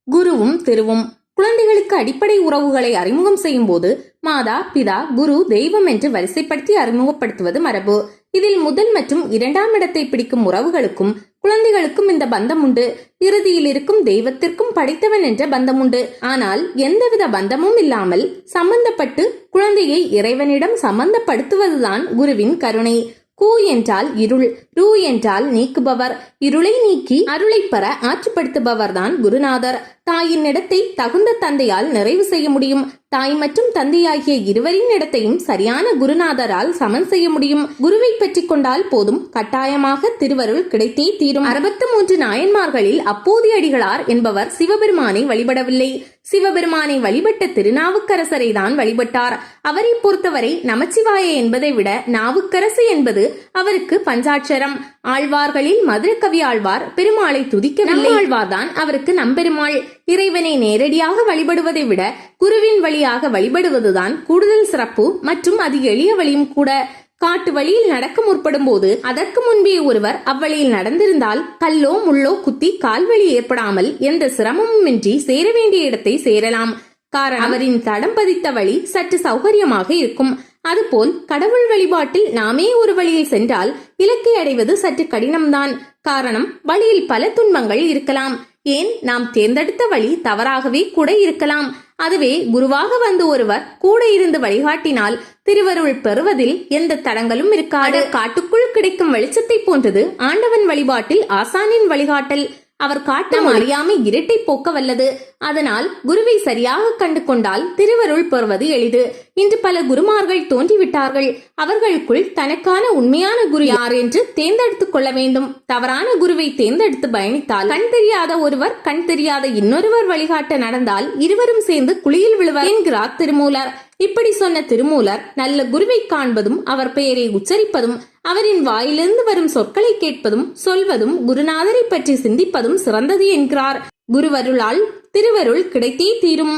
குருவும் திருவும். குழந்தைகளுக்கு அடிப்படை உறவுகளை அறிமுகம் செய்யும் போது மாதா, பிதா, குரு, தெய்வம் என்று வரிசைப்படுத்தி அறிமுகப்படுத்துவது மரபு. இதில் முதல் மற்றும் இரண்டாம் இடத்தை பிடிக்கும் உறவுகளுக்கும் குழந்தைகளுக்கும் இந்த பந்தம் உண்டு. இறுதியில் இருக்கும் தெய்வத்திற்கும் படைத்தவன் என்ற பந்தம் உண்டு. ஆனால் எந்தவித பந்தமும் இல்லாமல் சம்பந்தப்பட்டு குழந்தையை இறைவனிடம் சம்பந்தப்படுத்துவதுதான் குருவின் கருணை. கு என்றால் இருள், ரு என்றால் நீக்குபவர். இருளை நீக்கி அருளை பெற ஆற்றுப்படுத்துபவர் தான் குருநாதர். தாயின் இடத்தை தகுந்த தந்தையால் நிறைவு செய்ய முடியும். தாய் மற்றும் தந்தையாகிய இருவரின் இடத்தையும் சரியான குருநாதரால் சமன் செய்ய முடியும். குருவை பற்றி கொண்டால் போதும், கட்டாயமாக திருவருள் கிடைத்தே தீரும். 63 நாயன்மார்களில் அப்போதியடிகளார் என்பவர் சிவபெருமானை வழிபடவில்லை. சிவபெருமானை வழிபட்ட திருநாவுக்கரசரை தான் வழிபட்டார். அவரை பொறுத்தவரை நமச்சிவாய என்பதை விட நாவுக்கரசு என்பது அவருக்கு பஞ்சாட்சரம். ஆழ்வார்களில் மதுரகவி ஆழ்வார் பெருமாளை துதிக்கவில்லை. ஆழ்வார் தான் அவருக்கு நம்பெருமாள். இறைவனை நேரடியாக வழிபடுவதை விட குருவின் வழியாக வழிபடுவதுதான் கூடுதல் சிறப்பு மற்றும் அது எளிய வழியும் கூட. காட்டு வழியில் நடக்க முற்படும் போது அதற்கு முன்பே ஒருவர் அவ்வழியில் நடந்திருந்தால் கல்லோ முள்ளோ குத்தி கால்வழி ஏற்படாமல் எந்த சிரமமும் இன்றி சேர வேண்டிய இடத்தை சேரலாம். காரணம், அவரின் தடம் பதித்த வழி சற்று சௌகரியமாக இருக்கும். அதுபோல் கடவுள் வழிபாட்டில் நாமே ஒரு வழியில் சென்றால் இலக்கை அடைவது சற்று கடினம்தான். காரணம், வழியில் பல துன்பங்கள் இருக்கலாம். ஏன், நாம் தேர்ந்தெடுத்த வழி தவறாகவே கூட இருக்கலாம். அதுவே குருவாக வந்து ஒருவர் கூட இருந்து வழிகாட்டினால் திருவருள் பெறுவதில் எந்த தடங்களும் இருக்காது. காட்டுக்குள் கிடைக்கும் வெளிச்சத்தை போன்றது ஆண்டவன் வழிபாட்டில் ஆசானின் வழிகாட்டல். அவர் காட்டும் அறியாமை இரட்டை போக்க வல்லது. அதனால் குருவை சரியாக கண்டு கொண்டால் திருவருள் பெறுவது எளிது. இன்று பல குருமார்கள் தோன்றிவிட்டார்கள். அவர்களுக்குள் தனக்கான உண்மையான குரு யார் என்று தேர்ந்தெடுத்துக் கொள்ள வேண்டும். தவறான குருவை தேர்ந்தெடுத்து பயணித்தால் கண் தெரியாத ஒருவர் கண் தெரியாத இன்னொருவர் வழிகாட்ட நடந்தால் இருவரும் சேர்ந்து குழியில் விழுவர் என்கிறார் திருமூலர். இப்படி சொன்ன திருமூலர் நல்ல குருவை காண்பதும் அவர் பெயரை உச்சரிப்பதும் அவரின் வாயிலிருந்து வரும் சொற்களை கேட்பதும் சொல்வதும் குருநாதரை பற்றி சிந்திப்பதும் சிறந்தது என்கிறார். குருவருளால் திருவருள் கிடைத்தே தீரும்.